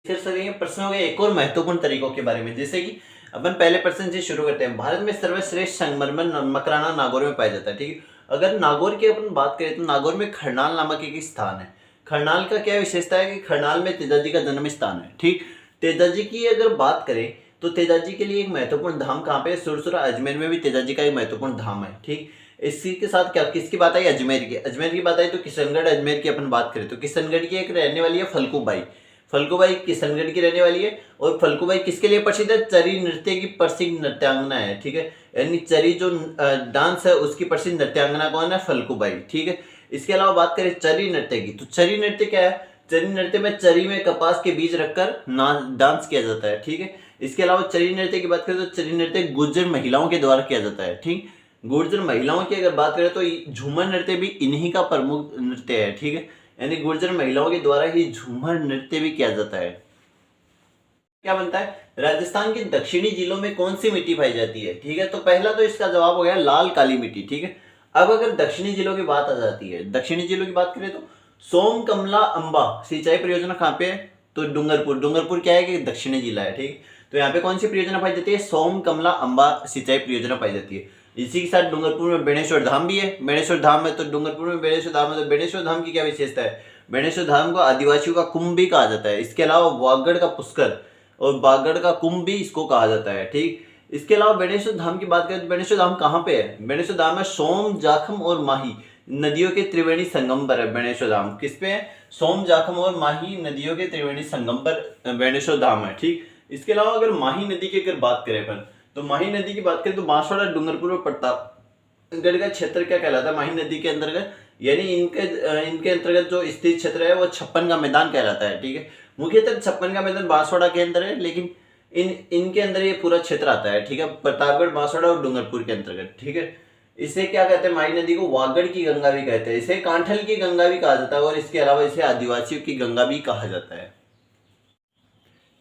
फिर सर ये प्रश्नों के एक और महत्वपूर्ण तरीकों के बारे में, जैसे कि अपन पहले प्रश्न से शुरू करते हैं। भारत में सर्वश्रेष्ठ संगमरमर मकराना नागौर में पाया जाता है, ठीक है। अगर नागौर की अपन बात करें तो नागौर में खरनाल नामक एक स्थान है। खरनाल का क्या विशेषता है कि खरनाल में तेजाजी का जन्म स्थान है, ठीक। तेजाजी की अगर बात करें तो तेजाजी के लिए एक महत्वपूर्ण धाम कहाँ पे है? सुरसुरा अजमेर में भी तेजाजी का एक महत्वपूर्ण धाम है, ठीक। इसी के साथ क्या किसकी बात आई? अजमेर की। अजमेर की बात आई तो किशनगढ़ अजमेर की अपन बात करें तो किशनगढ़ की एक रहने वाली है फल्गुबाई। फल्गुबाई किशनगढ़ की रहने वाली है। और फल्गुबाई किसके लिए प्रसिद्ध है? चरी नृत्य की प्रसिद्ध नृत्यांगना है, ठीक है। यानी चरी जो डांस है उसकी प्रसिद्ध नृत्यांगना कौन है? फल्गुबाई, ठीक है। इसके अलावा बात करें चरी नृत्य की, तो चरी नृत्य क्या है? चरी नृत्य में चरी में कपास के बीज रखकर डांस किया जाता है, ठीक है। इसके अलावा चरी नृत्य की बात करें तो चरी नृत्य गुर्जर महिलाओं के द्वारा किया जाता है, ठीक। गुर्जर महिलाओं की अगर बात करें तो झूमर नृत्य भी इन्हीं का प्रमुख नृत्य है, ठीक है। यानी गुर्जर महिलाओं के द्वारा ही झूमर नृत्य भी किया जाता है। क्या बनता है? राजस्थान के दक्षिणी जिलों में कौन सी मिट्टी पाई जाती है, ठीक है। तो पहला तो इसका जवाब हो गया लाल काली मिट्टी, ठीक है। अब अगर दक्षिणी जिलों की बात आ जाती है, दक्षिणी जिलों की बात करें तो सोम कमला अंबा सिंचाई परियोजना कहाँ पे है? तो डूंगरपुर। डूंगरपुर क्या है कि दक्षिणी जिला है, ठीक। तो यहाँ पे कौन सी परियोजना पाई जाती है? सोम कमला अंबा सिंचाई परियोजना पाई जाती है। इसी के साथ डूंगरपुर में बेणेश्वर धाम भी है। बेणेश्वर धाम है तो डूंगरपुर में बेणेश्वर धाम है, तो बेणेश्वर धाम की क्या विशेषता है? बेणेश्वर धाम को आदिवासियों का कुंभ भी कहा जाता है। इसके अलावा वागड़ का पुष्कर और बागड़ का कुंभ भी इसको कहा जाता है, ठीक। इसके अलावा बेणेश्वर धाम की बात करें तो बेणेश्वर धाम कहाँ पे है? बेणेश्वर धाम है सोम जाखम और माही नदियों के त्रिवेणी संगम पर है। बेणेश्वर धाम किस पे है? सोम जाखम और माही नदियों के त्रिवेणी संगम पर बेणेश्वर धाम है, ठीक। इसके अलावा अगर माही नदी की अगर बात करें अपन, तो माही नदी की बात करें तो बांसवाड़ा डूंगरपुर और प्रतापगढ़ का क्षेत्र क्या कहलाता है माही नदी के अंतर्गत? यानी इनके अंतर्गत जो स्थित क्षेत्र है वो छप्पन का मैदान कहलाता है, ठीक है। मुख्यतः छप्पन का मैदान बांसवाड़ा के अंदर है, लेकिन इनके अंदर ये पूरा क्षेत्र आता है, ठीक है। प्रतापगढ़, बांसवाड़ा और डूंगरपुर के अंतर्गत, ठीक है। इसे क्या कहते हैं? माही नदी को वागड़ की गंगा भी कहते हैं, इसे कांठल की गंगा भी कहा जाता है, और इसके अलावा इसे आदिवासियों की गंगा भी कहा जाता है।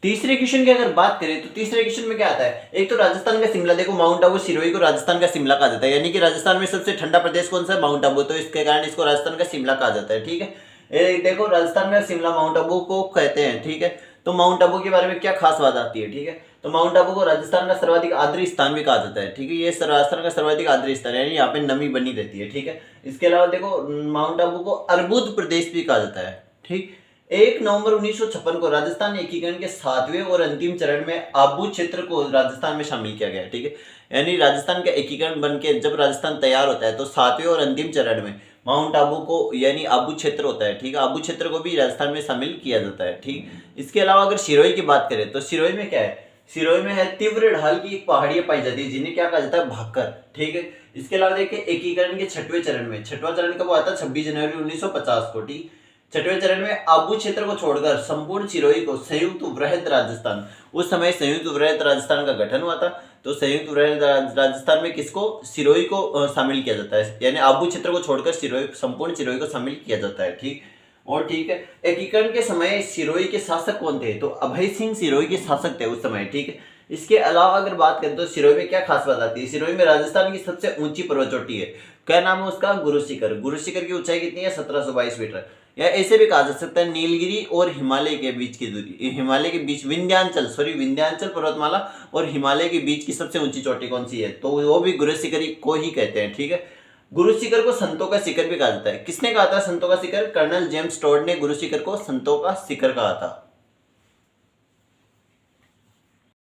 तीसरे क्वेश्चन की अगर बात करें तो तीसरे क्वेश्चन में क्या आता है? एक तो राजस्थान का शिमला, देखो माउंट आबू सिरोही को राजस्थान का शिमला कहा जाता है, यानी कि राजस्थान में सबसे ठंडा प्रदेश कौन सा है? माउंट आबू, तो इसके कारण इसको राजस्थान का शिमला कहा जाता है, ठीक है। देखो राजस्थान का शिमला माउंट आबू को कहते हैं, ठीक है। तो माउंट आबू के बारे में क्या खास बात आती है, ठीक है। तो माउंट आबू को राजस्थान का सर्वाधिक आर्द्र स्थान भी कहा जाता है, ठीक है। ये राजस्थान का सर्वाधिक आर्द्र स्थान है, यानी यहाँ पे नमी बनी रहती है, ठीक है। इसके अलावा देखो माउंट आबू को अर्बुद प्रदेश भी कहा जाता है, ठीक। 1 नवंबर 1956 को राजस्थान एकीकरण के 7वें और अंतिम चरण में आबू क्षेत्र को राजस्थान में शामिल किया गया, ठीक है। यानी राजस्थान का एकीकरण बन के जब राजस्थान तैयार होता है तो 7वें और अंतिम चरण में माउंट आबू को यानी आबू क्षेत्र होता है, ठीक है। आबू क्षेत्र को भी राजस्थान में शामिल किया जाता है, ठीक। इसके अलावा अगर सिरोही की बात करें तो सिरोही में क्या है? सिरोही में है तीव्र ढाल की एक पहाड़ियां पाई जाती है जिन्हें क्या कहा जाता है? भाकर, ठीक है। इसके अलावा देखिए एकीकरण के 6वें चरण में, 6वां चरण कब हुआ था? 26 जनवरी 1950 को, ठीक। 6वें चरण में आबू क्षेत्र को छोड़कर संपूर्ण सिरोही को संयुक्त वृहद राजस्थान, उस समय संयुक्त वृहद राजस्थान का गठन हुआ था, तो संयुक्त वृहद राजस्थान में किसको? सिरोही को शामिल किया जाता है, यानी आबू क्षेत्र को छोड़कर सिरोही, संपूर्ण सिरोही को शामिल किया जाता है, ठीक। और ठीक है, एकीकरण के समय सिरोही के शासक कौन थे? तो अभय सिंह सिरोही के शासक थे उस समय, ठीक है। इसके अलावा अगर बात करें तो सिरोही में क्या खास बात आती है? सिरोही में राजस्थान की सबसे ऊंची पर्वत चोटी है, क्या नाम है उसका? गुरु शिखर। गुरु शिखर की ऊंचाई कितनी है? 1722 मीटर। या ऐसे भी कहा जा सकता है नीलगिरी और हिमालय के बीच की दूरी, हिमालय के बीच विंध्याचल पर्वतमाला और हिमालय के बीच की सबसे ऊंची चोटी कौन सी है? तो वो भी गुरु शिखर को ही कहते हैं, ठीक है। गुरु शिखर को संतों का शिखर भी कहा जाता है। किसने कहा था संतों का शिखर? कर्नल जेम्स टॉड ने गुरु शिखर को संतों का शिखर कहा था।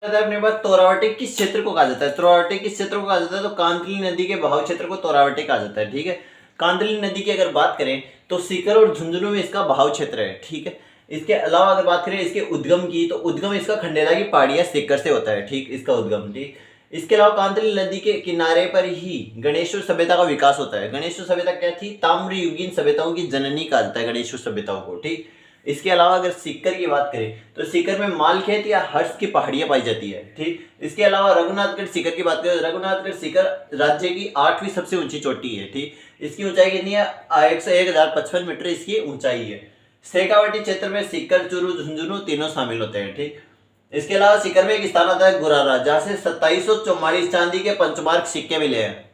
अपने पास तोरावटी किस क्षेत्र को कहा जाता है? तोरावटी किस क्षेत्र को कहा जाता है? तो कांतली नदी के बहाव क्षेत्र को तोरावटी कहा जाता है, ठीक है। कांतली नदी की अगर बात करें तो सीकर और झुंझुनू में इसका बहाव क्षेत्र है, ठीक है। इसके अलावा अगर बात करें इसके उद्गम की, तो उद्गम इसका खंडेला की पहाड़ियां सीकर से होता है, ठीक, इसका उद्गम, ठीक। इसके अलावा कांतली नदी के किनारे पर ही गणेश्वर सभ्यता का विकास होता है। गणेश्वर सभ्यता क्या थी? ताम्रयुगीन सभ्यताओं की जननी कहा जाता है गणेश्वर सभ्यताओं को, ठीक। इसके अलावा अगर सीकर की बात करें तो सीकर में मालखेत या हर्ष की पहाड़ियां पाई जाती है, ठीक। इसके अलावा रघुनाथगढ़ सीकर की बात करें तो रघुनाथगढ़ सीकर राज्य की 8वीं सबसे ऊंची चोटी है, ठीक। इसकी ऊंचाई कितनी है? 1055 मीटर इसकी ऊंचाई है। शेखावाटी क्षेत्र में सीकर, चूरू, झुंझुनू तीनों शामिल होते हैं, ठीक। इसके अलावा सीकर में एक स्थान आता है गुरारा, जहां से 2744 चांदी के पंचमार्क सिक्के मिले हैं।